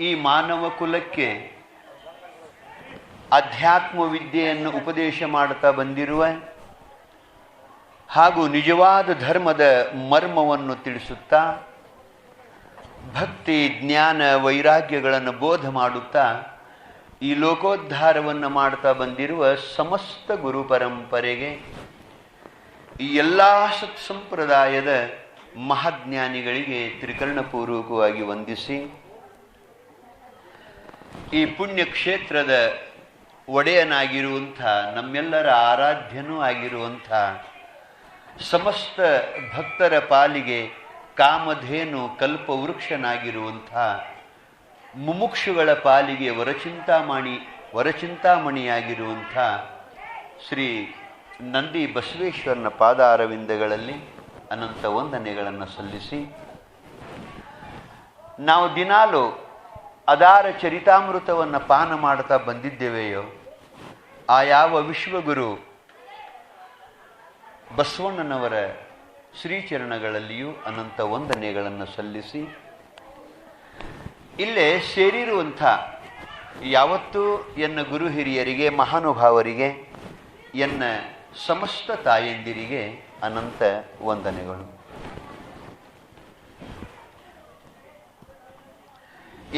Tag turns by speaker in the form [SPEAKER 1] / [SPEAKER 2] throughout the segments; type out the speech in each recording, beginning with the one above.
[SPEAKER 1] ಈ ಮಾನವ ಕುಲಕ್ಕೆ ಅಧ್ಯಾತ್ಮ ವಿದ್ಯೆಯನ್ನು ಉಪದೇಶ ಮಾಡುತ್ತಾ ಬಂದಿರುವ ಹಾಗೂ ನಿಜವಾದ ಧರ್ಮದ ಮರ್ಮವನ್ನು ತಿಳಿಸುತ್ತಾ ಭಕ್ತಿ ಜ್ಞಾನ ವೈರಾಗ್ಯಗಳನ್ನು ಬೋಧ ಮಾಡುತ್ತಾ ಈ ಲೋಕೋದ್ಧಾರವನ್ನು ಮಾಡ್ತಾ ಬಂದಿರುವ ಸಮಸ್ತ ಗುರು ಪರಂಪರೆಗೆ ಈ ಎಲ್ಲ ಸತ್ಸಂಪ್ರದಾಯದ ಮಹಾಜ್ಞಾನಿಗಳಿಗೆ ತ್ರಿಕರಣಪೂರ್ವಕವಾಗಿ ವಂದಿಸಿ, ಈ ಪುಣ್ಯಕ್ಷೇತ್ರದ ಒಡೆಯನಾಗಿರುವಂಥ ನಮ್ಮೆಲ್ಲರ ಆರಾಧ್ಯನೂ ಆಗಿರುವಂಥ ಸಮಸ್ತ ಭಕ್ತರ ಪಾಲಿಗೆ ಕಾಮಧೇನು ಕಲ್ಪವೃಕ್ಷನಾಗಿರುವಂಥ ಮುಮುಕ್ಷುಗಳ ಪಾಲಿಗೆ ವರಚಿಂತಾಮಣಿಯಾಗಿರುವಂಥ ಶ್ರೀ ನಂದಿ ಬಸವೇಶ್ವರನ ಪಾದಾರವಿಂದಗಳಲ್ಲಿ ಅನಂತ ವಂದನೆಗಳನ್ನು ಸಲ್ಲಿಸಿ, ನಾವು ದಿನಾಲು ಅದಾರ ಚರಿತಾಮೃತವನ್ನು ಪಾನ ಮಾಡ್ತಾ ಬಂದಿದ್ದೇವೆಯೋ ಆ ಯಾವ ವಿಶ್ವಗುರು ಬಸವಣ್ಣನವರ ಶ್ರೀಚರಣಗಳಲ್ಲಿಯೂ ಅನಂತ ವಂದನೆಗಳನ್ನು ಸಲ್ಲಿಸಿ, ಇಲ್ಲೇ ಸೇರಿರುವಂಥ ಯಾವತ್ತೂ ಎನ್ನ ಗುರು ಹಿರಿಯರಿಗೆ ಮಹಾನುಭಾವರಿಗೆ ಎನ್ನ ಸಮಸ್ತ ತಾಯಂದಿರಿಗೆ ಅನಂತ ವಂದನೆಗಳು.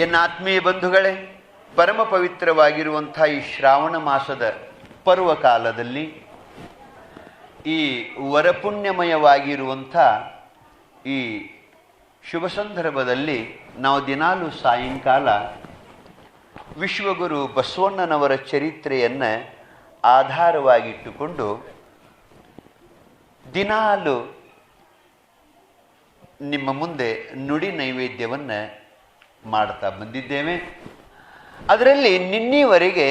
[SPEAKER 1] ಎನ್ನ ಆತ್ಮೀಯ ಬಂಧುಗಳೇ, ಪರಮ ಪವಿತ್ರವಾಗಿರುವಂಥ ಈ ಶ್ರಾವಣ ಮಾಸದ ಪರ್ವಕಾಲದಲ್ಲಿ ಈ ವರಪುಣ್ಯಮಯವಾಗಿರುವಂಥ ಈ ಶುಭ ಸಂದರ್ಭದಲ್ಲಿ ನಾವು ದಿನಾಲು ಸಾಯಂಕಾಲ ವಿಶ್ವಗುರು ಬಸವಣ್ಣನವರ ಚರಿತ್ರೆಯನ್ನು ಆಧಾರವಾಗಿಟ್ಟುಕೊಂಡು ದಿನಾಲು ನಿಮ್ಮ ಮುಂದೆ ನುಡಿ ನೈವೇದ್ಯವನ್ನು ಮಾಡ್ತಾ ಬಂದಿದ್ದೇವೆ. ಅದರಲ್ಲಿ ನಿನ್ನೆವರೆಗೆ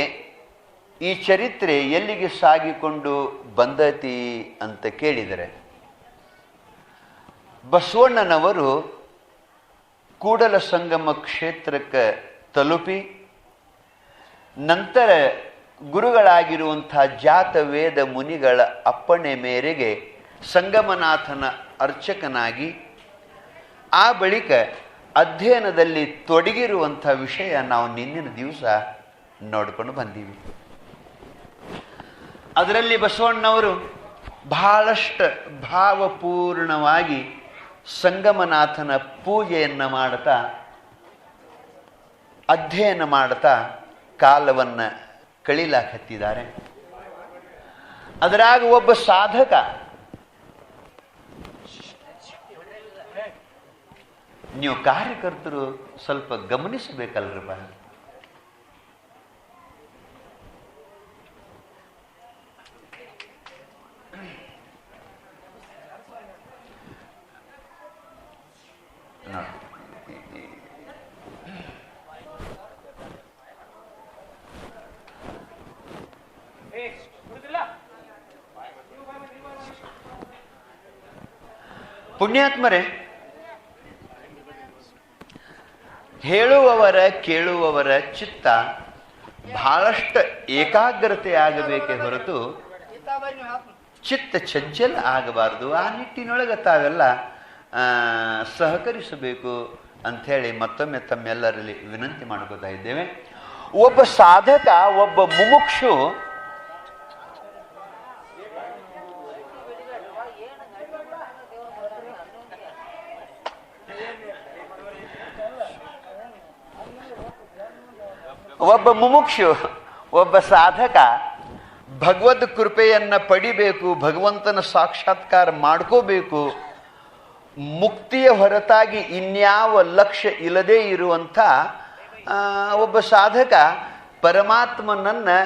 [SPEAKER 1] ಈ ಚರಿತ್ರೆ ಎಲ್ಲಿಗೆ ಸಾಗಿಕೊಂಡು ಬಂದತಿ ಅಂತ ಕೇಳಿದರೆ, ಬಸವಣ್ಣನವರು ಕೂಡಲ ಸಂಗಮ ಕ್ಷೇತ್ರಕ್ಕೆ ತಲುಪಿ ನಂತರ ಗುರುಗಳಾಗಿರುವಂಥ ಜಾತವೇದ ಮುನಿಗಳ ಅಪ್ಪಣೆ ಮೇರೆಗೆ ಸಂಗಮನಾಥನ ಅರ್ಚಕನಾಗಿ ಆ ಬಳಿಕ ಅಧ್ಯಯನದಲ್ಲಿ ತೊಡಗಿರುವಂಥ ವಿಷಯ ನಾವು ನಿನ್ನಿನ ದಿವಸ ನೋಡ್ಕೊಂಡು ಬಂದೀವಿ. ಅದರಲ್ಲಿ ಬಸವಣ್ಣವರು ಬಹಳಷ್ಟು ಭಾವಪೂರ್ಣವಾಗಿ ಸಂಗಮನಾಥನ ಪೂಜೆಯನ್ನು ಮಾಡ್ತಾ ಅಧ್ಯಯನ ಮಾಡ್ತಾ ಕಾಲವನ್ನು ಕಳೀಲಾಕತ್ತಿದ್ದಾರೆ. ಅದರಾಗ ಒಬ್ಬ ಸಾಧಕ ನೀವು ಕಾರ್ಯಕರ್ತರು ಸ್ವಲ್ಪ ಗಮನಿಸಬೇಕಲ್ರಪ್ಪ. ಪುಣ್ಯಾತ್ಮರೇ, ಹೇಳುವವರ ಕೇಳುವವರ ಚಿತ್ತ ಬಹಳಷ್ಟು ಏಕಾಗ್ರತೆ ಆಗಬೇಕೇ ಹೊರತು ಚಿತ್ತ ಚಂಚಲ ಆಗಬಾರ್ದು. ಆ ನಿಟ್ಟಿನೊಳಗೆ ತಾವೆಲ್ಲ ಸಹಕರಿಸಬೇಕು ಅಂಥೇಳಿ ಮತ್ತೊಮ್ಮೆ ತಮ್ಮೆಲ್ಲರಲ್ಲಿ ವಿನಂತಿ ಮಾಡ್ಕೋತಾ ಇದ್ದೇವೆ. ಒಬ್ಬ ಸಾಧಕ, ಒಬ್ಬ ಮುಮುಕ್ಷು ಒಬ್ಬ ಸಾಧಕ ಭಗವದ್ ಕೃಪೆಯನ್ನು ಪಡಿಬೇಕು, ಭಗವಂತನ ಸಾಕ್ಷಾತ್ಕಾರ ಮಾಡ್ಕೋಬೇಕು, ಮುಕ್ತಿಯ ಹೊರತಾಗಿ ಇನ್ಯಾವ ಲಕ್ಷ್ಯ ಇಲ್ಲದೇ ಇರುವಂಥ ಒಬ್ಬ ಸಾಧಕ ಪರಮಾತ್ಮನನ್ನು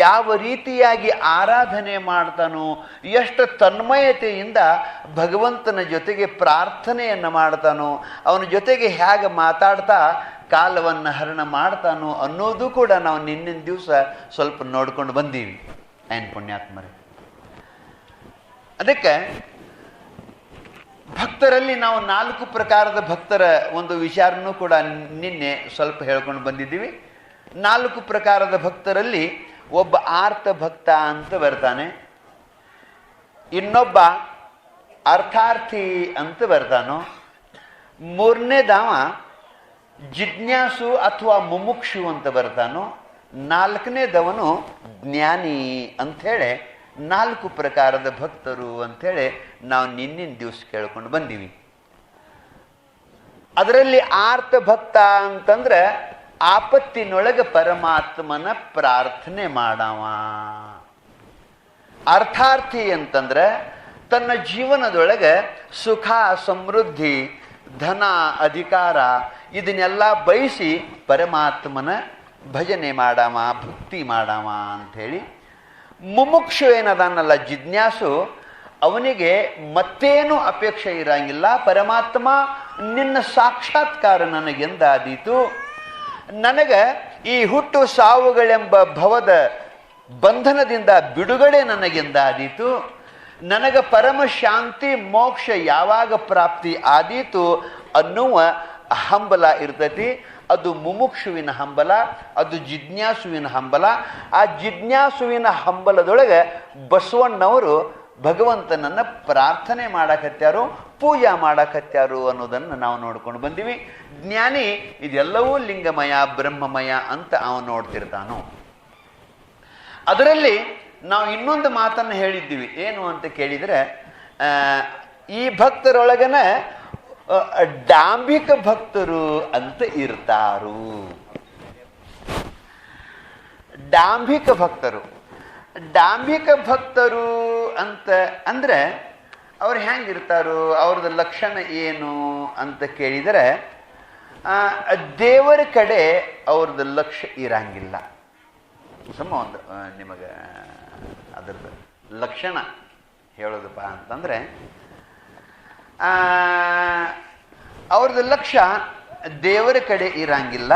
[SPEAKER 1] ಯಾವ ರೀತಿಯಾಗಿ ಆರಾಧನೆ ಮಾಡ್ತಾನೋ, ಎಷ್ಟು ತನ್ಮಯತೆಯಿಂದ ಭಗವಂತನ ಜೊತೆಗೆ ಪ್ರಾರ್ಥನೆಯನ್ನು ಮಾಡ್ತಾನೋ, ಅವನ ಜೊತೆಗೆ ಹೇಗೆ ಮಾತಾಡ್ತಾ ಕಾಲವನ್ನು ಹರಣ ಮಾಡ್ತಾನೋ ಅನ್ನೋದು ಕೂಡ ನಾವು ನಿನ್ನಿನ ದಿವಸ ಸ್ವಲ್ಪ ನೋಡ್ಕೊಂಡು ಬಂದೀವಿ. ಏನು ಪುಣ್ಯಾತ್ಮರೇ, ಅದಕ್ಕೆ ಭಕ್ತರಲ್ಲಿ ನಾವು 4 ಪ್ರಕಾರದ ಭಕ್ತರ ಒಂದು ವಿಚಾರನೂ ಕೂಡ ನಿನ್ನೆ ಸ್ವಲ್ಪ ಹೇಳ್ಕೊಂಡು ಬಂದಿದ್ದೀವಿ. 4 ಪ್ರಕಾರದ ಭಕ್ತರಲ್ಲಿ ಒಬ್ಬ ಆರ್ತ ಭಕ್ತ ಅಂತ ಬರ್ತಾನೆ, ಇನ್ನೊಬ್ಬ ಅರ್ಥಾರ್ಥಿ ಅಂತ ಬರ್ತಾನೋ, ಮೂರನೇದವ ಜಿಜ್ಞಾಸು ಅಥವಾ ಮುಮುಕ್ಷು ಅಂತ ಬರ್ತಾನೋ, ನಾಲ್ಕನೇದವನು ಜ್ಞಾನಿ ಅಂಥೇಳಿ 4 ಪ್ರಕಾರದ ಭಕ್ತರು ಅಂಥೇಳಿ ನಾವು ನಿನ್ನಿನ ದಿವಸ ಕೇಳ್ಕೊಂಡು ಬಂದೀವಿ. ಅದರಲ್ಲಿ ಆರ್ತ ಭಕ್ತ ಅಂತಂದ್ರೆ ಆಪತ್ತಿನೊಳಗೆ ಪರಮಾತ್ಮನ ಪ್ರಾರ್ಥನೆ ಮಾಡವ. ಅರ್ಥಾರ್ಥಿ ಅಂತಂದ್ರೆ ತನ್ನ ಜೀವನದೊಳಗೆ ಸುಖ ಸಮೃದ್ಧಿ ಧನ ಅಧಿಕಾರ ಇದನ್ನೆಲ್ಲ ಬಯಸಿ ಪರಮಾತ್ಮನ ಭಜನೆ ಮಾಡವ, ಭಕ್ತಿ ಮಾಡವ ಅಂಥೇಳಿ. ಮುಮುಕ್ಷು ಏನದಾನಲ್ಲ ಜಿಜ್ಞಾಸು, ಅವನಿಗೆ ಮತ್ತೇನು ಅಪೇಕ್ಷೆ ಇರಂಗಿಲ್ಲ. ಪರಮಾತ್ಮ ನಿನ್ನ ಸಾಕ್ಷಾತ್ಕಾರ ನನಗೆಂದಾದೀತು, ನನಗೆ ಈ ಹುಟ್ಟು ಸಾವುಗಳೆಂಬ ಭವದ ಬಂಧನದಿಂದ ಬಿಡುಗಡೆ ನನಗೆಂದಾದೀತು, ನನಗೆ ಪರಮ ಶಾಂತಿ ಮೋಕ್ಷ ಯಾವಾಗ ಪ್ರಾಪ್ತಿ ಆದೀತು ಅನ್ನುವ ಹಂಬಲ ಇರ್ತೈತಿ. ಅದು ಮುಮುಕ್ಷುವಿನ ಹಂಬಲ, ಅದು ಜಿಜ್ಞಾಸುವಿನ ಹಂಬಲ. ಆ ಜಿಜ್ಞಾಸುವಿನ ಹಂಬಲದೊಳಗೆ ಬಸವಣ್ಣವರು ಭಗವಂತನನ್ನು ಪ್ರಾರ್ಥನೆ ಮಾಡಕತ್ಯಾರು, ಪೂಜಾ ಮಾಡಕತ್ಯಾರು ಅನ್ನೋದನ್ನು ನಾವು ನೋಡ್ಕೊಂಡು ಬಂದೀವಿ. ಜ್ಞಾನಿ ಇದೆಲ್ಲವೂ ಲಿಂಗಮಯ ಬ್ರಹ್ಮಮಯ ಅಂತ ಅವನು ನೋಡ್ತಿರ್ತಾನು. ಅದರಲ್ಲಿ ನಾವು ಇನ್ನೊಂದು ಮಾತನ್ನು ಹೇಳಿದ್ದೀವಿ. ಏನು ಅಂತ ಕೇಳಿದರೆ, ಈ ಭಕ್ತರೊಳಗನ ಡಾಂಬಿಕ ಭಕ್ತರು ಅಂತ ಇರ್ತಾರು. ಡಾಂಬಿಕ ಭಕ್ತರು ಅಂತ ಅಂದ್ರೆ ಅವ್ರು ಹೆಂಗಿರ್ತಾರು, ಅವ್ರದ್ದು ಲಕ್ಷಣ ಏನು ಅಂತ ಕೇಳಿದರೆ, ದೇವರ ಕಡೆ ಅವ್ರದ್ದು ಲಕ್ಷ್ಯ ಇರಂಗಿಲ್ಲ. ಒಂದು ನಿಮಗೆ ಅದರದ್ದು ಲಕ್ಷಣ ಹೇಳೋದಪ್ಪ ಅಂತಂದರೆ, ಅವ್ರದ್ದು ಲಕ್ಷ್ಯ ದೇವರ ಕಡೆ ಇರಂಗಿಲ್ಲ.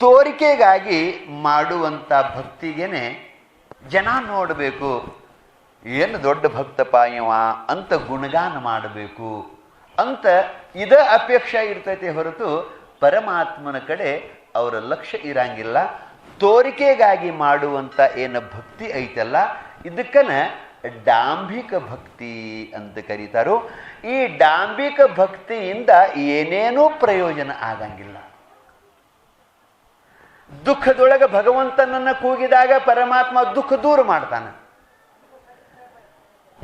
[SPEAKER 1] ತೋರಿಕೆಗಾಗಿ ಮಾಡುವಂಥ ಭಕ್ತಿಗೇನೆ ಜನ ನೋಡಬೇಕು, ಏನು ದೊಡ್ಡ ಭಕ್ತಪ್ಪ ಇವ ಅಂತ ಗುಣಗಾನ ಮಾಡಬೇಕು ಅಂತ ಇದೇ ಅಪೇಕ್ಷೆ ಇರ್ತೈತೆ ಹೊರತು ಪರಮಾತ್ಮನ ಕಡೆ ಅವರ ಲಕ್ಷ್ಯ ಇರಂಗಿಲ್ಲ. ತೋರಿಕೆಗಾಗಿ ಮಾಡುವಂಥ ಏನು ಭಕ್ತಿ ಐತಲ್ಲ, ಇದಕ್ಕನ ಡಾಂಬಿಕ ಭಕ್ತಿ ಅಂತ ಕರೀತಾರೋ. ಈ ಡಾಂಬಿಕ ಭಕ್ತಿಯಿಂದ ಏನೇನೂ ಪ್ರಯೋಜನ ಆಗಂಗಿಲ್ಲ. ದುಃಖದೊಳಗೆ ಭಗವಂತನನ್ನು ಕೂಗಿದಾಗ ಪರಮಾತ್ಮ ದುಃಖ ದೂರ ಮಾಡ್ತಾನೆ.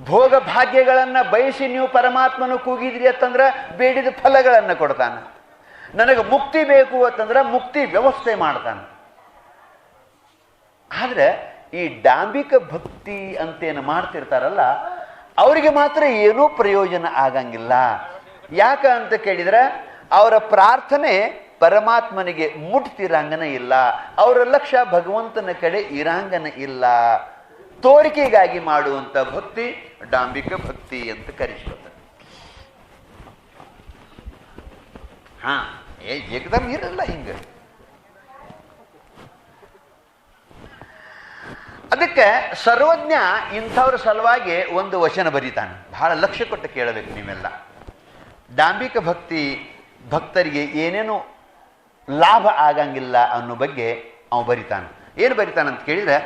[SPEAKER 1] ಭೋಗ ಭಾಗ್ಯಗಳನ್ನು ಬಯಸಿ ನೀವು ಪರಮಾತ್ಮನು ಕೂಗಿದ್ರಿ ಅಂತಂದ್ರೆ ಬೇಡಿದ ಫಲಗಳನ್ನು ಕೊಡ್ತಾನೆ. ನನಗೆ ಮುಕ್ತಿ ಬೇಕು ಅಂತಂದ್ರೆ ಮುಕ್ತಿ ವ್ಯವಸ್ಥೆ ಮಾಡ್ತಾನೆ. ಆದ್ರೆ ಈ ಡಾಂಬಿಕ ಭಕ್ತಿ ಅಂತೇನು ಮಾಡ್ತಿರ್ತಾರಲ್ಲ, ಅವರಿಗೆ ಮಾತ್ರ ಏನೂ ಪ್ರಯೋಜನ ಆಗಂಗಿಲ್ಲ. ಯಾಕ ಅಂತ ಕೇಳಿದ್ರೆ, ಅವರ ಪ್ರಾರ್ಥನೆ ಪರಮಾತ್ಮನಿಗೆ ಮುಟ್ತಿರಂಗನ ಇಲ್ಲ, ಅವರ ಲಕ್ಷ್ಯ ಭಗವಂತನ ಕಡೆ ಇರಂಗನ ಇಲ್ಲ. ತೋರಿಕೆಗಾಗಿ ಮಾಡುವಂಥ ಭಕ್ತಿ ಡಾಂಬಿಕ ಭಕ್ತಿ ಅಂತ ಕರೆಸ್ಕೊತಾರೆ. ಏಕದಮ್ ಇರಲ್ಲ ಹಿಂಗೆ. ಅದಕ್ಕೆ ಸರ್ವಜ್ಞ ಇಂಥವ್ರ ಸಲುವಾಗಿ ಒಂದು ವಚನ ಬರೀತಾನೆ. ಬಹಳ ಲಕ್ಷ್ಯ ಕೊಟ್ಟು ಕೇಳಬೇಕು ನೀವೆಲ್ಲ. ಡಾಂಬಿಕ ಭಕ್ತರಿಗೆ ಏನೇನು ಲಾಭ ಆಗಂಗಿಲ್ಲ ಅನ್ನೋ ಬಗ್ಗೆ ಅವ ಬರಿತಾನೆ. ಏನು ಬರಿತಾನಂತ ಕೇಳಿದ್ರೆ,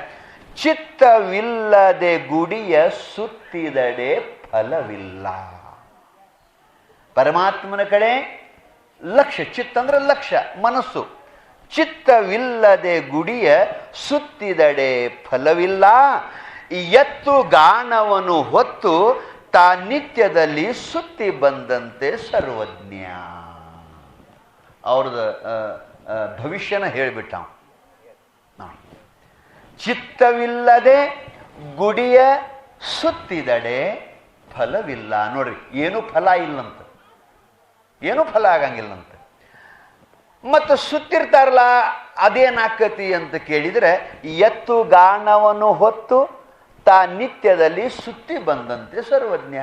[SPEAKER 1] ಚಿತ್ತವಿಲ್ಲದೆ ಗುಡಿಯ ಸುತ್ತಿದಡೆ ಫಲವಿಲ್ಲ. ಪರಮಾತ್ಮನ ಕಡೆ ಲಕ್ಷ್ಯ, ಚಿತ್ತ ಅಂದ್ರೆ ಲಕ್ಷ್ಯ, ಮನಸ್ಸು. ಚಿತ್ತವಿಲ್ಲದೆ ಗುಡಿಯ ಸುತ್ತಿದಡೆ ಫಲವಿಲ್ಲ. ಎತ್ತು ಗಾಣವನ್ನು ಹೊತ್ತು ತಾ ನಿತ್ಯದಲ್ಲಿ ಸುತ್ತಿ ಬಂದಂತೆ ಸರ್ವಜ್ಞ. ಅವ್ರದ್ದು ಭವಿಷ್ಯನ ಹೇಳಿಬಿಟ್ಟ. ಚಿತ್ತವಿಲ್ಲದೆ ಗುಡಿಯ ಸುತ್ತಿದಡೆ ಫಲವಿಲ್ಲ. ನೋಡ್ರಿ, ಏನೂ ಫಲ ಇಲ್ಲಂತ, ಏನೂ ಫಲ ಆಗಂಗಿಲ್ಲಂತ. ಮತ್ತು ಸುತ್ತಿರ್ತಾರಲ್ಲ, ಅದೇನಾಕತಿ ಅಂತ ಕೇಳಿದರೆ, ಎತ್ತು ಗಾಣವನ್ನು ಹೊತ್ತು ತಾ ನಿತ್ಯದಲ್ಲಿ ಸುತ್ತಿ ಬಂದಂತೆ ಸರ್ವಜ್ಞ.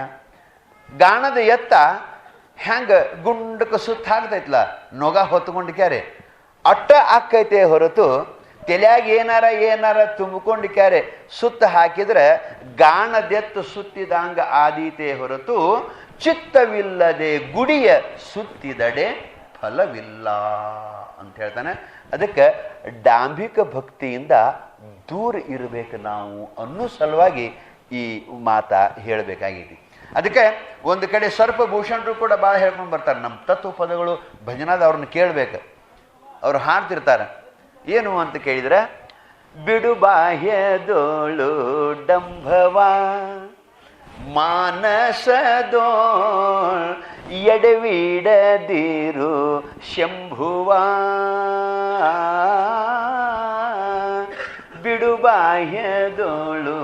[SPEAKER 1] ಗಾಣದ ಎತ್ತ ಹೆಂಗೆ ಗುಂಡಕ್ಕೆ ಸುತ್ತ ಹಾಕ್ತೈತ್ಲ, ನೊಗ ಹೊತ್ಕೊಂಡು ಕ್ಯಾರೆ ಅಟ್ಟ ಆಕೈತೆ ಹೊರತು ತಲೆಯಾಗ ಏನಾರ ತುಂಬಿಕೊಂಡು ಕ್ಯಾರೆ ಸುತ್ತ ಹಾಕಿದ್ರೆ ಗಾಣದೆತ್ತು ಸುತ್ತಿದಂಗ ಆದೀತೆ ಹೊರತು ಚಿತ್ತವಿಲ್ಲದೆ ಗುಡಿಯ ಸುತ್ತಿದಡೆ ಫಲವಿಲ್ಲ ಅಂತ ಹೇಳ್ತಾನೆ. ಅದಕ್ಕೆ ಡಾಂಬಿಕ ಭಕ್ತಿಯಿಂದ ದೂರ ಇರಬೇಕು ನಾವು ಅನ್ನೋ ಸಲುವಾಗಿ ಈ ಮಾತ ಹೇಳಬೇಕಾಗಿದೆ. ಅದಕ್ಕೆ ಒಂದು ಕಡೆ ಸರ್ಪಭೂಷಣರು ಕೂಡ ಭಾಳ ಹೇಳ್ಕೊಂಡು ಬರ್ತಾರೆ. ನಮ್ಮ ತತ್ವ ಪದಗಳು ಭಜನಾದ ಅವ್ರನ್ನ ಕೇಳಬೇಕು. ಅವರು ಹಾಡ್ತಿರ್ತಾರೆ. ಏನು ಅಂತ ಕೇಳಿದ್ರೆ, ಬಿಡು ಬಾಹ್ಯದೋಳು ಡಂಭವ ಮಾನಸದೋಳ್ ಎಡವಿಡದಿರು ಶಂಭುವ. ಬಿಡು ಬಾಹ್ಯದೋಳು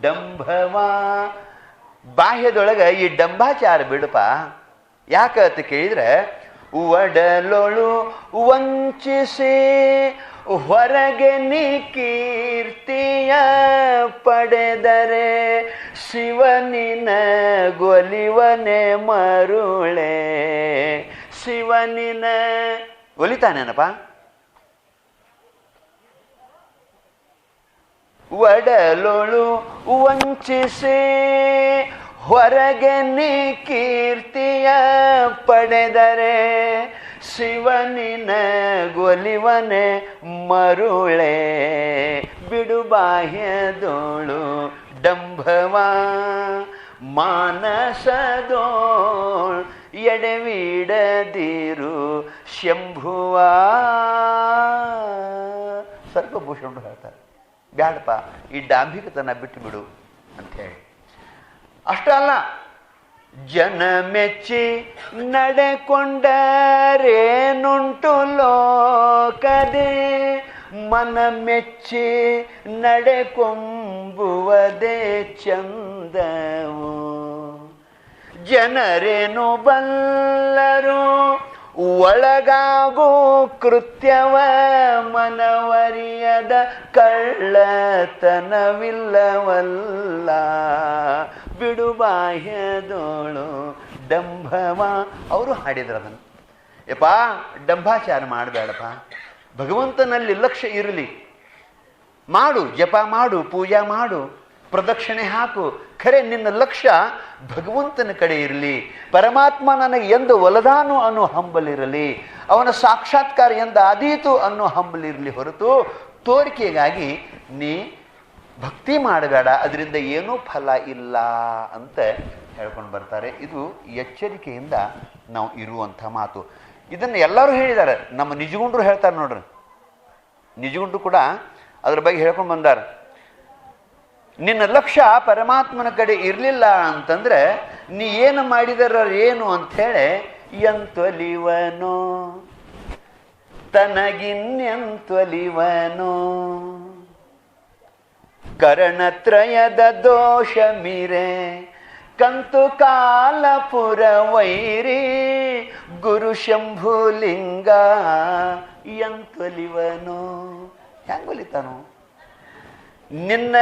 [SPEAKER 1] ಡಂಭವ, ಬಾಹ್ಯದೊಳಗೆ ಈ ಡಂಭಾಚಾರ ಬಿಡಪ್ಪ. ಯಾಕ ಅಂತ ಕೇಳಿದ್ರೆ, ಒಡಲೊಳು ವಂಚಿಸಿ ಹೊರಗೆ ನೀ ಕೀರ್ತಿಯ ಪಡೆದರೆ ಶಿವನಿನ ಗೊಲಿವನೆ ಮರುಳೆ. ಶಿವನಿನ ಒಲಿತಾನೇನಪ್ಪ? ಒಡಲೊಳು ವಂಚಿಸಿ ಹೊರಗೆ ನೀ ಕೀರ್ತಿಯ ಪಡೆದರೆ ಶಿವನಿನ ಗೊಲಿವನೆ ಮರುಳೆ. ಬಿಡು ಬಾಹ್ಯದೋಳು ಡಂಭವ ಮಾನಸದೋಳ್ ಎಡವಿಡದಿರು ಶಂಭುವ. ಸರ್ಪಭೂಷಣರು ಹೇಳ್ತಾರೆ, ಬ್ಯಾಡಪ್ಪ, ಈ ಡಾಂಭಿಕತನ ಬಿಟ್ಟು ಬಿಡು ಅಂತ ಹೇಳಿ. ಅಷ್ಟಲ್ಲ, ಜನ ಮೆಚ್ಚಿ ನಡೆಕೊಂಡರೇನುಂಟು ಲೋಕದೆ, ಮನ ಮೆಚ್ಚಿ ನಡೆಕೊಂಬುವುದೇ ಚಂದವು. ಜನರೇನು ಬಲ್ಲರು ಒಳಗಾಗು ಕೃತ್ಯವ, ಮನವರಿಯದ ಕಳ್ಳತನವಿಲ್ಲವಲ್ಲ. ಬಿಡು ಬಾಹ್ಯದೋಳು ಡಂಭವ. ಅವರು ಹಾಡಿದ್ರು ಅದನ್ನು. ಯಪ್ಪ, ಡಂಭಾಚಾರ ಮಾಡಬೇಡಪ್ಪ, ಭಗವಂತನಲ್ಲಿ ಲಕ್ಷ್ಯ ಇರಲಿ. ಮಾಡು, ಜಪ ಮಾಡು, ಪೂಜಾ ಮಾಡು, ಪ್ರದಕ್ಷಿಣೆ ಹಾಕು. ಖರೆ ನಿನ್ನ ಲಕ್ಷ್ಯ ಭಗವಂತನ ಕಡೆ ಇರಲಿ. ಪರಮಾತ್ಮ ನನಗೆ ಎಂದು ಒಲದಾನು ಅನ್ನೋ ಹಂಬಲಿರಲಿ, ಅವನ ಸಾಕ್ಷಾತ್ಕಾರ ಎಂದು ಆದೀತು ಅನ್ನೋ ಹಂಬಲಿರಲಿ ಹೊರತು ತೋರಿಕೆಗಾಗಿ ನೀ ಭಕ್ತಿ ಮಾಡಬೇಡ, ಅದರಿಂದ ಏನೂ ಫಲ ಇಲ್ಲ ಅಂತ ಹೇಳ್ಕೊಂಡು ಬರ್ತಾರೆ. ಇದು ಎಚ್ಚರಿಕೆಯಿಂದ ನಾವು ಇರುವಂಥ ಮಾತು. ಇದನ್ನು ಎಲ್ಲರೂ ಹೇಳಿದ್ದಾರೆ. ನಮ್ಮ ನಿಜಗುಂಡ್ರು ಹೇಳ್ತಾರೆ ನೋಡ್ರಿ. ನಿಜಗುಂಡ್ರು ಕೂಡ ಅದ್ರ ಬಗ್ಗೆ ಹೇಳ್ಕೊಂಡು ಬಂದಾರೆ. ನಿನ್ನ ಲಕ್ಷ್ಯ ಪರಮಾತ್ಮನ ಕಡೆ ಇರಲಿಲ್ಲ ಅಂತಂದ್ರೆ ನೀ ಏನು ಮಾಡಿದರ ಏನು ಅಂಥೇಳಿ ಎಂತೊಲಿವನೋ ತನಗಿನ್ಯಂತೊಲಿವನೋ. ಕರಣತ್ರಯದ ದೋಷ ಮೀರೆ ಕಂತು ಕಾಲಪುರ ವೈರಿ ಗುರು ಶಂಭುಲಿಂಗ ಎಂತೊಲಿವನೋ. ಹೆಂಗೊಲಿತಾನು? ನಿನ್ನ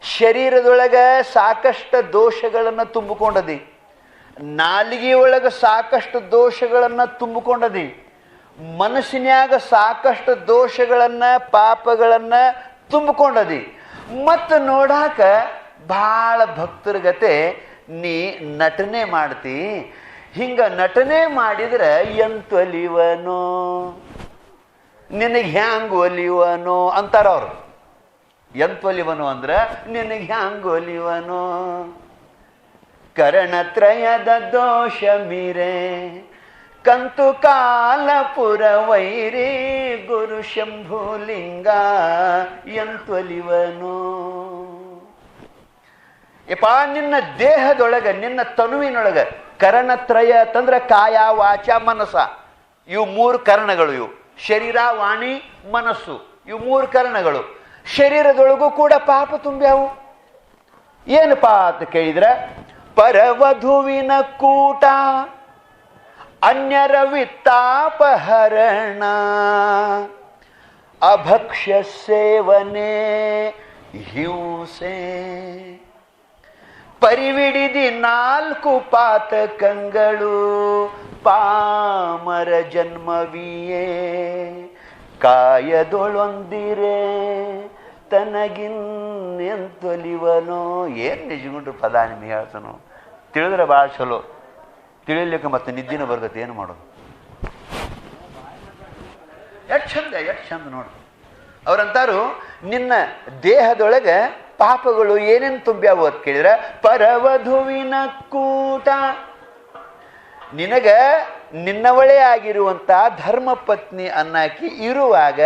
[SPEAKER 1] ಶರೀರದೊಳಗೆ ಸಾಕಷ್ಟು ದೋಷಗಳನ್ನು ತುಂಬಿಕೊಂಡದಿ, ನಾಲಿಗೆಯೊಳಗೆ ಸಾಕಷ್ಟು ದೋಷಗಳನ್ನು ತುಂಬಿಕೊಂಡದಿ, ಮನಸ್ಸಿನ್ಯಾಗ ಸಾಕಷ್ಟು ದೋಷಗಳನ್ನು ಪಾಪಗಳನ್ನು ತುಂಬಿಕೊಂಡದಿ. ಮತ್ತು ನೋಡಾಕ ಭಾಳ ಭಕ್ತರ ಗತೆ ನೀ ನಟನೆ ಮಾಡ್ತಿ. ಹಿಂಗ ನಟನೆ ಮಾಡಿದ್ರೆ ಎಂತೊಲಿವನೋ, ನಿನಗೆ ಹ್ಯಾಂಗ ಒಲಿವನೋ ಅಂತಾರ ಅವರು. ಎಂತೊಲಿವನು ಅಂದ್ರೆ ನಿನಗೆ ಹ್ಯಾಂಗ ಒಲಿವನೋ. ಕರಣತ್ರಯದ ದೋಷ ಮೀರೆ ಕಂತು ಕಾಲಪುರ ವೈರಿ ಗುರು ಶಂಭುಲಿಂಗ ಎಂತೊಲಿವನು. ಯಪ್ಪ, ನಿನ್ನ ದೇಹದೊಳಗೆ, ನಿನ್ನ ತನುವಿನೊಳಗೆ ಕರಣತ್ರಯ ಅಂತಂದ್ರೆ ಕಾಯ, ವಾಚ, ಮನಸ, ಇವು ಮೂರು ಕರ್ಣಗಳು. ಇವು ಶರೀರ, ವಾಣಿ, ಮನಸ್ಸು, ಇವು ಮೂರು ಕರ್ಣಗಳು. ಶರೀರದೊಳಗೂ ಕೂಡ ಪಾಪ ತುಂಬ್ಯಾವು. ಏನಪ್ಪ ಅಂತ ಕೇಳಿದ್ರೆ, ಪರವಧುವಿನ ಕೂಟ, ಅನ್ಯರ ವಿತ್ತಾಪಹರಣ, ಅಭಕ್ಷ್ಯ ಸೇವನೆ, ಹಿಂಸೆ, ಪರಿವಿಡಿದಿ ನಾಲ್ಕು ಪಾತಕಗಳು, ಪಾಮರ ಜನ್ಮವಿಯೇ ಕಾಯದೊಳೊಂದಿರೆ ತನಗಿನ್ನೆಂತೊಲಿವನೋ. ಏನು ನಿಜಗುಂಡ್ರು ಪದ ನಿಮ್ಗೆ ಹೇಳ್ತಾನೋ ತಿಳಿದ್ರೆ ಭಾಳ ಚಲೋ. ತಿಳಿಲಿಕ್ಕೆ ಮತ್ತೆ ನಿದ್ದಿನ ಬರ್ಗತ್ತೆ, ಏನು ಮಾಡೋದು? ಎಷ್ಟು ಚಂದ, ಎಷ್ಟು ಚಂದ ನೋಡು. ಅವ್ರಂತಾರು, ನಿನ್ನ ದೇಹದೊಳಗೆ ಪಾಪಗಳು ಏನೇನು ತುಂಬ್ಯಾವು ಅಂತ ಕೇಳಿದ್ರೆ, ಪರವಧುವಿನ ಕೂಟ, ನಿನಗ ನಿನ್ನವಳೇ ಆಗಿರುವಂತ ಧರ್ಮ ಪತ್ನಿ ಅನ್ನಾಕಿ ಇರುವಾಗ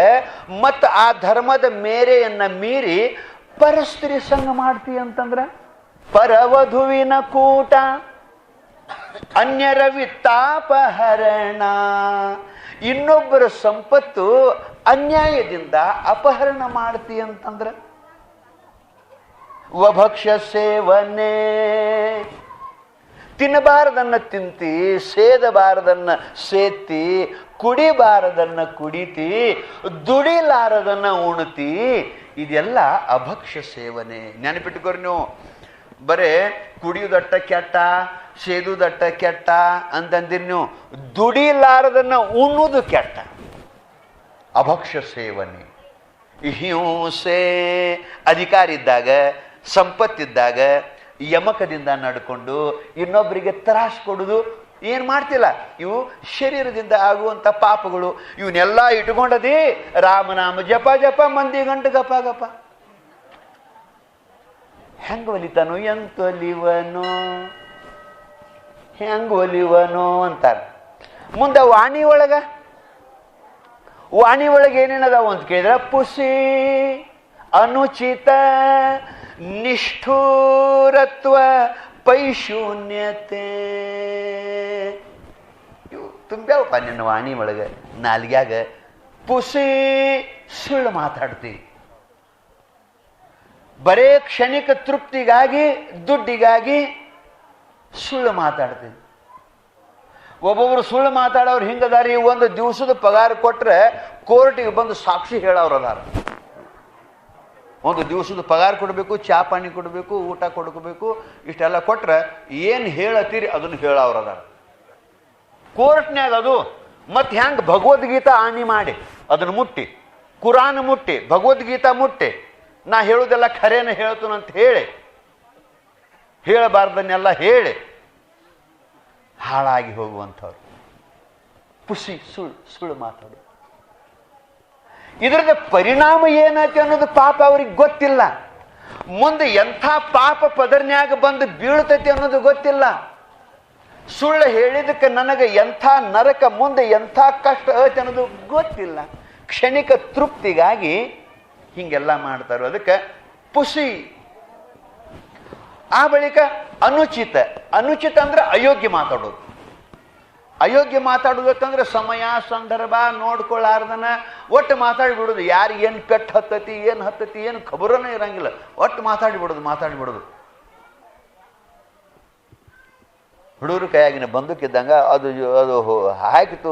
[SPEAKER 1] ಮತ್ತು ಆ ಧರ್ಮದ ಮೇರೆಯನ್ನ ಮೀರಿ ಪರಸ್ತ್ರೀ ಸಂಗ ಮಾಡ್ತೀಯ ಅಂತಂದ್ರ ಪರವಧುವಿನ ಕೂಟ. ಅನ್ಯರ ವಿತ್ತಾಪಹರಣ, ಇನ್ನೊಬ್ಬರ ಸಂಪತ್ತು ಅನ್ಯಾಯದಿಂದ ಅಪಹರಣ ಮಾಡ್ತೀಯ ಅಂತಂದ್ರ ವಭಕ್ಷ್ಯ ಸೇವನೆ, ತಿನ್ನಬಾರದನ್ನ ತಿಂತಿ, ಸೇದಬಾರದನ್ನ ಸೇತಿ, ಕುಡಿಬಾರದನ್ನ ಕುಡಿತಿ, ದುಡಿಲಾರದನ್ನ ಉಣ್ತಿ, ಇದೆಲ್ಲ ಅಭಕ್ಷ್ಯ ಸೇವನೆ. ನೆನಪಿಟ್ಕೋರಿ ನೀವು, ಬರೇ ಕುಡಿಯುದಟ್ಟ ಕೆಟ್ಟ, ಸೇದುದಟ್ಟ ಕೆಟ್ಟ ಅಂತಂದಿರಿ ನೀವು, ದುಡಿಲಾರದನ್ನ ಉಣ್ಣುವುದು ಕೆಟ್ಟ, ಅಭಕ್ಷ್ಯ ಸೇವನೆ. ಹಿಂಸೆ, ಅಧಿಕಾರ ಇದ್ದಾಗ, ಸಂಪತ್ತಿದ್ದಾಗ ಯಮಕದಿಂದ ನಡ್ಕೊಂಡು ಇನ್ನೊಬ್ಬರಿಗೆ ತ್ರಾಸ ಕೊಡುದು ಏನ್ ಮಾಡ್ತಿಲ್ಲ. ಇವು ಶರೀರದಿಂದ ಆಗುವಂತ ಪಾಪಗಳು. ಇವನ್ನೆಲ್ಲ ಇಟ್ಕೊಂಡದಿ ರಾಮನಾಮ ಜಪ ಜಪ, ಮಂದಿ ಗಂಟು ಗಪ ಗಪ. ಹೆಂಗ ಒಲಿತಾನು, ಎಂತ ಒಲಿವನು, ಹೆಂಗ ಒಲಿವನು ಅಂತಾರ. ಮುಂದೆ ವಾಣಿ ಒಳಗೆ ಏನೇನದಾವು ಅಂತ ಕೇಳಿದ್ರೆ, ಪುಸಿ, ಅನುಚಿತ, ನಿಷ್ಠೂರತ್ವ, ಪೈಶೂನ್ಯತೆ, ಇವು ತುಂಬ್ಯಾವಪ್ಪ ನಿನ್ನ ವಾಣಿ ಒಳಗೆ. ನಾಲ್ಗ್ಯಾಗ ಪುಸಿ, ಸುಳ್ಳು ಮಾತಾಡ್ತಿ, ಬರೇ ಕ್ಷಣಿಕ ತೃಪ್ತಿಗಾಗಿ, ದುಡ್ಡಿಗಾಗಿ ಸುಳ್ಳು ಮಾತಾಡ್ತೀನಿ. ಒಬ್ಬೊಬ್ರು ಸುಳ್ಳು ಮಾತಾಡೋರು ಹಿಂಗದಾರಿ, ಒಂದು ದಿವಸದ ಪಗಾರ ಕೊಟ್ರೆ ಕೋರ್ಟಿಗೆ ಬಂದು ಸಾಕ್ಷಿ ಹೇಳೋರು ಅದಾರ. ಒಂದು ದಿವಸದ ಪಗಾರ ಕೊಡಬೇಕು, ಚಾ ಪಾನಿ ಕೊಡಬೇಕು, ಊಟ ಕೊಡ್ಕೋಬೇಕು, ಇಷ್ಟೆಲ್ಲ ಕೊಟ್ರೆ ಏನು ಹೇಳತ್ತೀರಿ ಅದನ್ನು ಹೇಳೋರು ಅದಾರ ಕೋರ್ಟ್ನ್ಯಾಗ. ಅದು ಮತ್ತೆ ಹೆಂಗೆ ಭಗವದ್ಗೀತಾ ಆಣಿ ಮಾಡಿ ಅದನ್ನು ಮುಟ್ಟಿ, ಕುರಾನ್ ಮುಟ್ಟಿ, ಭಗವದ್ಗೀತಾ ಮುಟ್ಟಿ, ನಾ ಹೇಳೋದೆಲ್ಲ ಖರೇನ ಹೇಳ್ತನಂತ ಹೇಳಿ, ಹೇಳಬಾರ್ದನ್ನೆಲ್ಲ ಹೇಳಿ ಹಾಳಾಗಿ ಹೋಗುವಂಥವ್ರು. ಪುಸಿ, ಸುಳ್ಳು ಮಾತಾಡು. ಇದರದ ಪರಿಣಾಮ ಏನೈತೆ ಅನ್ನೋದು ಪಾಪ ಅವ್ರಿಗೆ ಗೊತ್ತಿಲ್ಲ. ಮುಂದೆ ಎಂಥ ಪಾಪ ಪದರ್ನ್ಯಾಗ ಬಂದು ಬೀಳ್ತೈತಿ ಅನ್ನೋದು ಗೊತ್ತಿಲ್ಲ. ಸುಳ್ಳು ಹೇಳಿದಕ್ಕೆ ನನಗೆ ಎಂಥ ನರಕ, ಮುಂದೆ ಎಂಥ ಕಷ್ಟ ಐತೆ ಅನ್ನೋದು ಗೊತ್ತಿಲ್ಲ. ಕ್ಷಣಿಕ ತೃಪ್ತಿಗಾಗಿ ಹಿಂಗೆಲ್ಲ ಮಾಡ್ತಾರೆ. ಅದಕ್ಕೆ ಪುಸಿ. ಆ ಬಳಿಕ ಅನುಚಿತ. ಅನುಚಿತ ಅಂದ್ರೆ ಅಯೋಗ್ಯ ಮಾತಾಡೋದು. ಅಯೋಗ್ಯ ಮಾತಾಡೋದಕ್ಕಂದ್ರೆ ಸಮಯ ಸಂದರ್ಭ ನೋಡ್ಕೊಳ್ಳಾರ್ದನ ಒಟ್ಟು ಮಾತಾಡಿಬಿಡೋದು. ಯಾರಿಗೆ ಏನು ಪೆಟ್ಟು ಹತ್ತತಿ, ಏನು ಹತ್ತತಿ, ಏನು ಖಬರನೇ ಇರಂಗಿಲ್ಲ, ಒಟ್ಟು ಮಾತಾಡಿಬಿಡೋದು. ಹುಡುಗರು ಕೈಯಾಗಿನ ಬಂದೂಕಿದ್ದಂಗ ಅದು ಹಾಕಿತು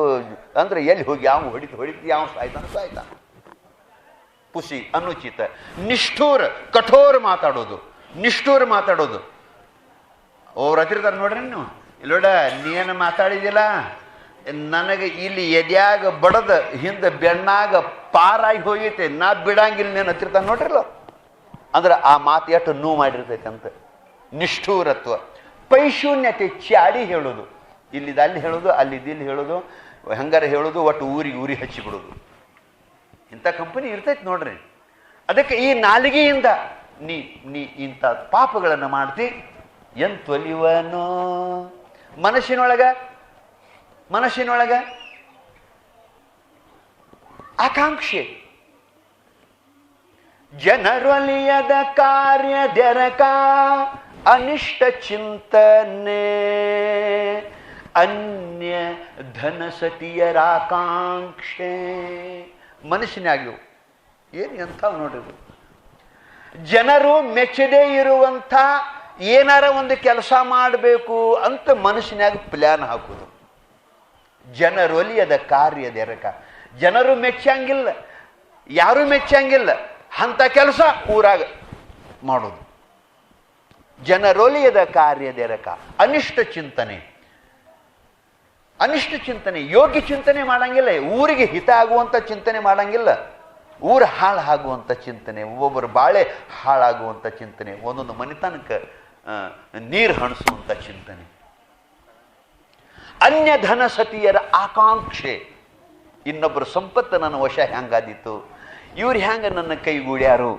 [SPEAKER 1] ಅಂದ್ರೆ ಎಲ್ಲಿ ಹೋಗಿ ಯಾವ ಹೊಡಿತು ಯಾವ ಸಾಯ್ತಾನ. ಪುಸಿ, ಅನುಚಿತ. ನಿಷ್ಠೂರ, ಕಠೋರ ಮಾತಾಡೋದು, ನಿಷ್ಠೂರ ಮಾತಾಡೋದು. ಅವ್ರು ಹತ್ತಿರ್ತಾರೆ ನೋಡ್ರಿ ನೀವು, ಇಲ್ಲೋಡ ನೀನು ಮಾತಾಡಿದಿಲ್ಲ, ನನಗೆ ಇಲ್ಲಿ ಎದ್ಯಾಗ ಬಡದ ಹಿಂದೆ ಬೆಣ್ಣಾಗ ಪಾರಾಗಿ ಹೋಗೈತೆ, ನಾ ಬಿಡಂಗಿಲ್ಲ, ನೀನು ಹತ್ತಿರ್ತಾನೆ ನೋಡ್ರಿಲ್ಲ. ಅಂದ್ರೆ ಆ ಮಾತು ಎಷ್ಟು ನೋವು ಮಾಡಿರ್ತೈತೆ ಅಂತ. ನಿಷ್ಠೂರತ್ವ. ಪೈಶೂನ್ಯತೆ, ಚಾಡಿ ಹೇಳೋದು, ಇಲ್ಲಿದ ಅಲ್ಲಿ ಹೇಳೋದು, ಅಲ್ಲಿದ್ದು ಇಲ್ಲಿ ಹೇಳೋದು, ಹಂಗಾರ ಹೇಳೋದು, ಒಟ್ಟು ಊರಿಗೆ ಹಚ್ಚಿಬಿಡೋದು. ಇಂಥ ಕಂಪನಿ ಇರ್ತೈತೆ ನೋಡ್ರಿ. ಅದಕ್ಕೆ ಈ ನಾಲಿಗೆಯಿಂದ ನೀ ಇಂಥ ಪಾಪಗಳನ್ನು ಮಾಡ್ತಿ. ಎಂತೊಲಿವನೋ ಮನಸ್ಸಿನೊಳಗ ಆಕಾಂಕ್ಷೆ. ಜನರೊಲಿಯದ ಕಾರ್ಯದೆರಕ, ಅನಿಷ್ಟ ಚಿಂತನೆ, ಅನ್ಯ ಧನ ಸತಿಯರಾಕಾಂಕ್ಷೆ. ಮನಸ್ಸಿನಾಗ್ಯವು ಏನು ಎಂಥವು ನೋಡ್ರಿ. ಜನರು ಮೆಚ್ಚದೇ ಇರುವಂಥ ಏನಾರ ಒಂದು ಕೆಲಸ ಮಾಡಬೇಕು ಅಂತ ಮನಸ್ಸಿನಾಗ ಪ್ಲ್ಯಾನ್ ಹಾಕೋದು. ಜನರೊಲಿಯದ ಕಾರ್ಯದೆರಕ. ಜನರು ಮೆಚ್ಚಂಗಿಲ್ಲ, ಯಾರು ಮೆಚ್ಚಂಗಿಲ್ಲ ಅಂಥ ಕೆಲಸ ಊರಾಗ ಮಾಡೋದು. ಜನರೊಲಿಯದ ಕಾರ್ಯದೆರಕ. ಅನಿಷ್ಟ ಚಿಂತನೆ, ಯೋಗ್ಯ ಚಿಂತನೆ ಮಾಡಂಗಿಲ್ಲ. ಊರಿಗೆ ಹಿತ ಆಗುವಂಥ ಚಿಂತನೆ ಮಾಡಂಗಿಲ್ಲ. ಊರು ಹಾಳಾಗುವಂಥ ಚಿಂತನೆ, ಒಬ್ಬೊಬ್ಬರು ಬಾಳೆ ಹಾಳಾಗುವಂಥ ಚಿಂತನೆ, ಒಂದೊಂದು ಮನೆತನಕ್ಕೆ ನೀರು ಹಣಿಸುವಂಥ ಚಿಂತನೆ. ಅನ್ಯ ಧನ ಸತಿಯರ ಆಕಾಂಕ್ಷೆ. ಇನ್ನೊಬ್ಬರ ಸಂಪತ್ತು ನನ್ನ ವಶ ಹೆಂಗಾದಿತ್ತು, ಇವ್ರು ಹೆಂಗ ನನ್ನ ಕೈಗೂಡ್ಯಾರು,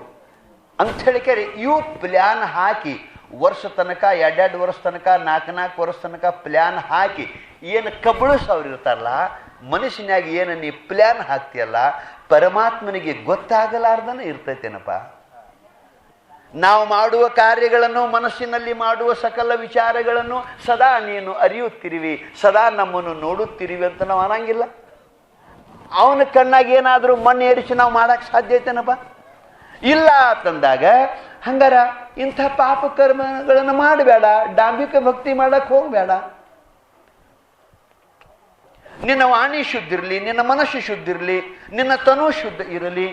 [SPEAKER 1] ಅಂಥೇಳಿ ಕೇಳಿ ಇವು ಪ್ಲ್ಯಾನ್ ಹಾಕಿ ವರ್ಷ ತನಕ 2 ವರ್ಷ ತನಕ 4 ವರ್ಷ ತನಕ ಪ್ಲ್ಯಾನ್ ಹಾಕಿ ಏನು ಕಬಳಿಸೋರು ಇರ್ತಾರಲ್ಲ, ಮನುಷ್ಯನಾಗಿ ಏನು ನೀ ಪ್ಲ್ಯಾನ್ ಹಾಕ್ತೀಯಲ್ಲ, ಪರಮಾತ್ಮನಿಗೆ ಗೊತ್ತಾಗಲಾರ್ದನ ಇರ್ತೈತೇನಪ್ಪ. ನಾವು ಮಾಡುವ ಕಾರ್ಯಗಳನ್ನು, ಮನಸ್ಸಿನಲ್ಲಿ ಮಾಡುವ ಸಕಲ ವಿಚಾರಗಳನ್ನು ಸದಾ ನೀನು ಅರಿಯುತ್ತಿರುವಿ, ಸದಾ ನಮ್ಮನ್ನು ನೋಡುತ್ತಿರುವಿ ಅಂತ ನಾವು ಅನ್ನಂಗಿಲ್ಲ. ಅವನ ಕಣ್ಣಾಗಿ ಏನಾದರೂ ಮಣ್ಣು ಏರಿಸಿ ನಾವು ಮಾಡಕ್ಕೆ ಸಾಧ್ಯ ಐತೇನಪ್ಪ? ಇಲ್ಲ ಅಂತಂದಾಗ ಹಂಗಾರ ಇಂಥ ಪಾಪ ಕರ್ಮಗಳನ್ನು ಮಾಡಬೇಡ, ಡಾಂಬಿಕ ಭಕ್ತಿ ಮಾಡಕ್ಕೆ ಹೋಗಬೇಡ. ನಿನ್ನ ವಾಣಿ ಶುದ್ಧ ಇರಲಿ, ನಿನ್ನ ಮನಸ್ಸು ಶುದ್ಧ ಇರಲಿ, ನಿನ್ನ ತನು ಶುದ್ಧ ಇರಲಿ.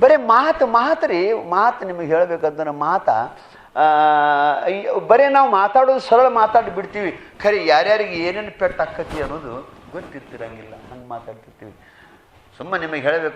[SPEAKER 1] ಬರೀ ಮಾತು ನಿಮಗೆ ಹೇಳಬೇಕಂದ್ರೆ ಬರೀ ನಾವು ಮಾತಾಡೋದು ಸರಳ ಮಾತಾಡಿ ಬಿಡ್ತೀವಿ, ಖರೆ ಯಾರ್ಯಾರಿಗೆ ಏನೇನು ಪೆಟ್ಟು ಆಕ್ಕತಿ ಅನ್ನೋದು ಗೊತ್ತಿರ್ತಿರಂಗಿಲ್ಲ, ಹಂಗೆ ಮಾತಾಡ್ತಿರ್ತೀವಿ. ಸುಮ್ಮನೆ ನಿಮಗೆ ಹೇಳಬೇಕು